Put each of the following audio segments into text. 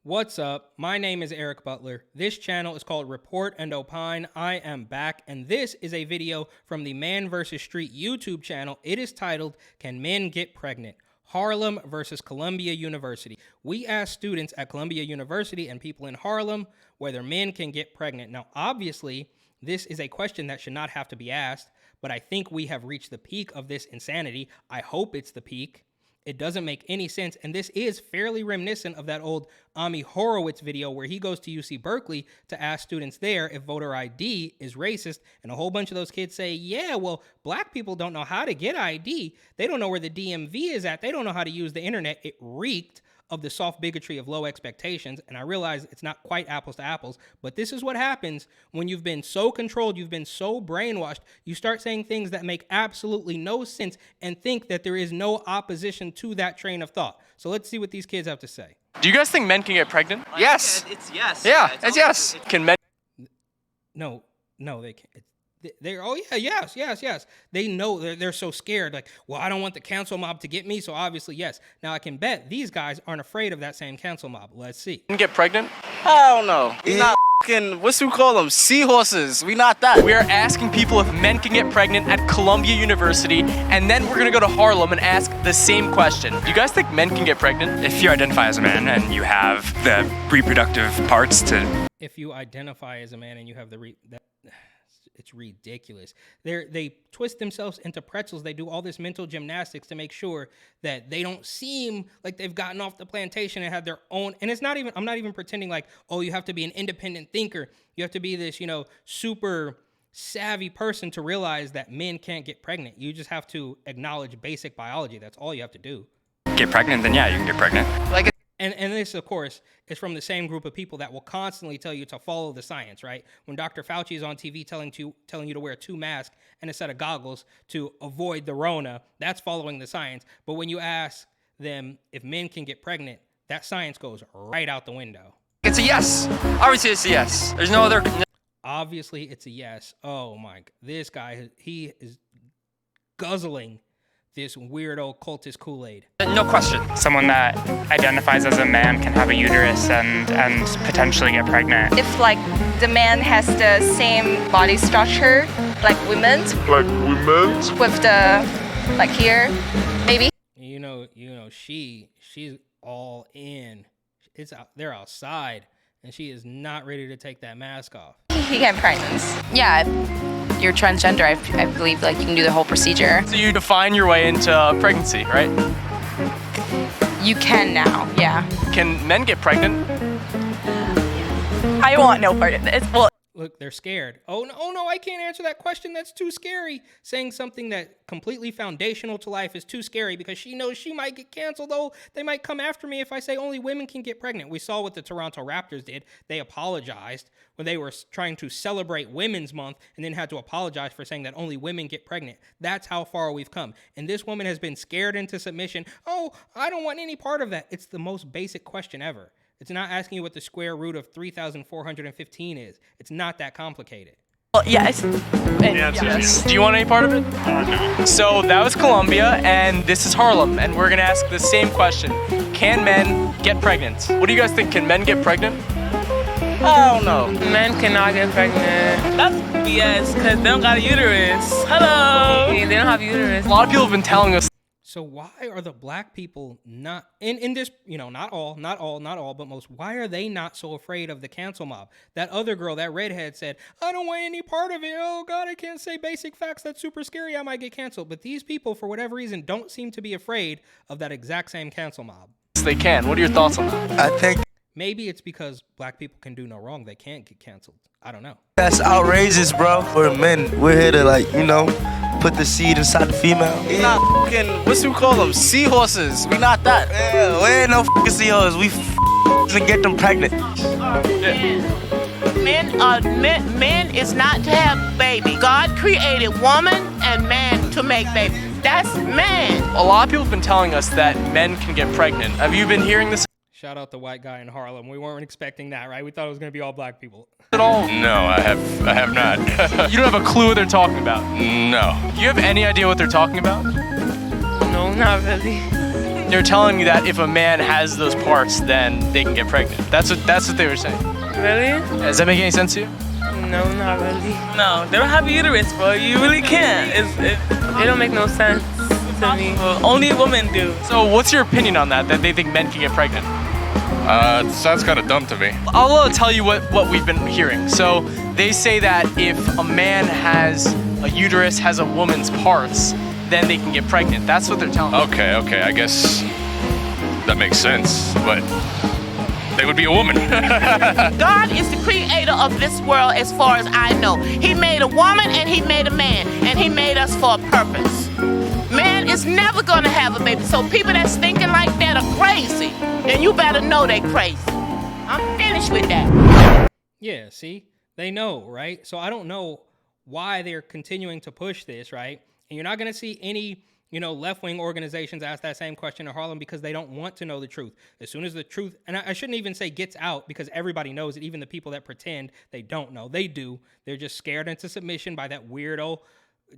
What's up? My name is Eric Butler. This channel is called Report and Opine. I am back, and this is a video from the Man vs. Street YouTube channel. It is titled, Can Men Get Pregnant? Harlem versus Columbia University. We asked students at Columbia University and people in Harlem whether men can get pregnant. Now, obviously, this is a question that should not have to be asked, but I think we have reached the peak of this insanity. I hope it's the peak. It doesn't make any sense, and this is fairly reminiscent of that old Ami Horowitz video where he goes to UC Berkeley to ask students there if voter ID is racist, and a whole bunch of those kids say, yeah, well, black people don't know how to get ID. They don't know where the DMV is at. They don't know how to use the internet. It reeked of the soft bigotry of low expectations, and I realize it's not quite apples to apples, but this is what happens when you've been so controlled, you've been so brainwashed, you start saying things that make absolutely no sense and think that there is no opposition to that train of thought. So let's see what these kids have to say. Do you guys think men can get pregnant? Yes. It's yes. Yeah, it's yes. Can men? No, they can't. They're, oh yeah, yes. They know they're so scared. Like, well, I don't want the council mob to get me, so obviously yes. Now I can bet these guys aren't afraid of that same council mob. Let's see. Can get pregnant? Hell no. We not fucking, what's we call them? Seahorses. We not that. We are asking people if men can get pregnant at Columbia University, and then we're gonna go to Harlem and ask the same question. Do you guys think men can get pregnant? If you identify as a man and you have the reproductive parts to... If you identify as a man and you have it's ridiculous. They twist themselves into pretzels. They do all this mental gymnastics to make sure that they don't seem like they've gotten off the plantation and have their own. And it's not even, I'm not even pretending like, oh, you have to be an independent thinker. You have to be this, super savvy person to realize that men can't get pregnant. You just have to acknowledge basic biology. That's all you have to do. Get pregnant, then yeah, you can get pregnant. And this, of course, is from the same group of people that will constantly tell you to follow the science, right? When Dr. Fauci is on TV telling you to wear 2 masks and a set of goggles to avoid the Rona, that's following the science. But when you ask them if men can get pregnant, that science goes right out the window. It's a yes. Obviously, it's a yes. There's no other... Obviously, it's a yes. Oh, my. This guy, he is guzzling this weirdo cultist Kool-Aid. No question. Someone that identifies as a man can have a uterus and potentially get pregnant. If like the man has the same body structure like women with the like here, maybe. She's all in. They're outside, and she is not ready to take that mask off. He can pregnant. Yeah, if you're transgender, I believe like you can do the whole procedure. So you define your way into pregnancy, right? You can now, yeah. Can men get pregnant? I want no part of this. Well, Look, they're scared. Oh no, I can't answer that question. That's too scary. Saying something that completely foundational to life is too scary because she knows she might get canceled. Oh, they might come after me if I say only women can get pregnant. We saw what the Toronto Raptors did. They apologized when they were trying to celebrate Women's Month and then had to apologize for saying that only women get pregnant. That's how far we've come. And this woman has been scared into submission. Oh, I don't want any part of that. It's the most basic question ever. It's not asking you what the square root of 3,415 is. It's not that complicated. well yes. Yes. Do you want any part of it? No. So that was Columbia, and this is Harlem, and we're gonna ask the same question. Can men get pregnant? What do you guys think? Can men get pregnant? I don't know. Men cannot get pregnant. That's BS, because they don't got a uterus. Hello! They don't have uterus. A lot of people have been telling us. So why are the black people not, in this, not all, but most, why are they not so afraid of the cancel mob? That other girl, that redhead said, I don't want any part of it. Oh God, I can't say basic facts. That's super scary. I might get canceled. But these people, for whatever reason, don't seem to be afraid of that exact same cancel mob. They can. What are your thoughts on that? I think Maybe it's because black people can do no wrong. They can't get canceled. I don't know. That's outrageous, bro. For men, we're here to put the seed inside the female. we not fucking, what's we call them? Seahorses. We not that. Yeah, we ain't no fucking seahorses. We and get them pregnant. Men is not to have baby. God created woman and man to make baby. That's man. A lot of people have been telling us that men can get pregnant. Have you been hearing this Shout out the white guy in Harlem. We weren't expecting that, right? We thought it was going to be all black people. at all? No, I have not. You don't have a clue what they're talking about? No. Do you have any idea what they're talking about? No, not really. they're telling you that if a man has those parts, then they can get pregnant. That's what they were saying. Really? Does that make any sense to you? No, not really. No, they don't have a uterus, bro. You really can't. It don't make no sense to me. Only women do. So what's your opinion on that they think men can get pregnant? It sounds kind of dumb to me. I'll tell you what we've been hearing. So they say that if a man has a uterus, has a woman's parts, then they can get pregnant. That's what they're telling me. Okay, I guess that makes sense, but they would be a woman. God is the creator of this world as far as I know. He made a woman and he made a man, and he made us for a purpose. Man is never gonna have a baby, so people that's thinking like that are crazy, and you better know they crazy. I'm finished with that. Yeah, see? They know, right? So I don't know why they're continuing to push this, right? And you're not going to see any, left-wing organizations ask that same question in Harlem because they don't want to know the truth. As soon as the truth, and I shouldn't even say gets out because everybody knows it, even the people that pretend they don't know. They do. They're just scared into submission by that weirdo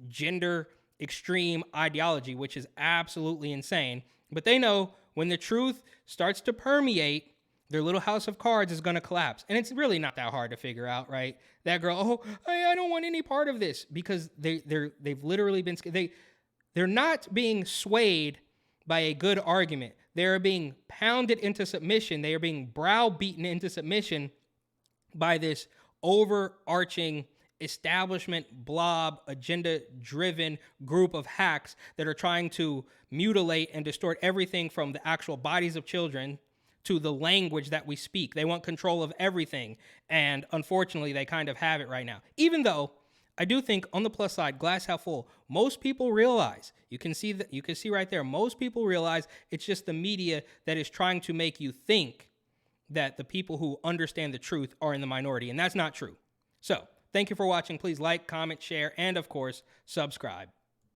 gender extreme ideology, which is absolutely insane. But they know when the truth starts to permeate, their little house of cards is going to collapse. And it's really not that hard to figure out, right? That girl, I don't want any part of this, because they've literally been, they're not being swayed by a good argument. They're being pounded into submission. They are being browbeaten into submission by this overarching establishment blob agenda driven group of hacks that are trying to mutilate and distort everything from the actual bodies of children to the language that we speak. They want control of everything. And unfortunately, they kind of have it right now. Even though I do think on the plus side, glass half full, most people realize, you can see right there, most people realize it's just the media that is trying to make you think that the people who understand the truth are in the minority. And that's not true. So thank you for watching. Please like, comment, share, and of course, subscribe.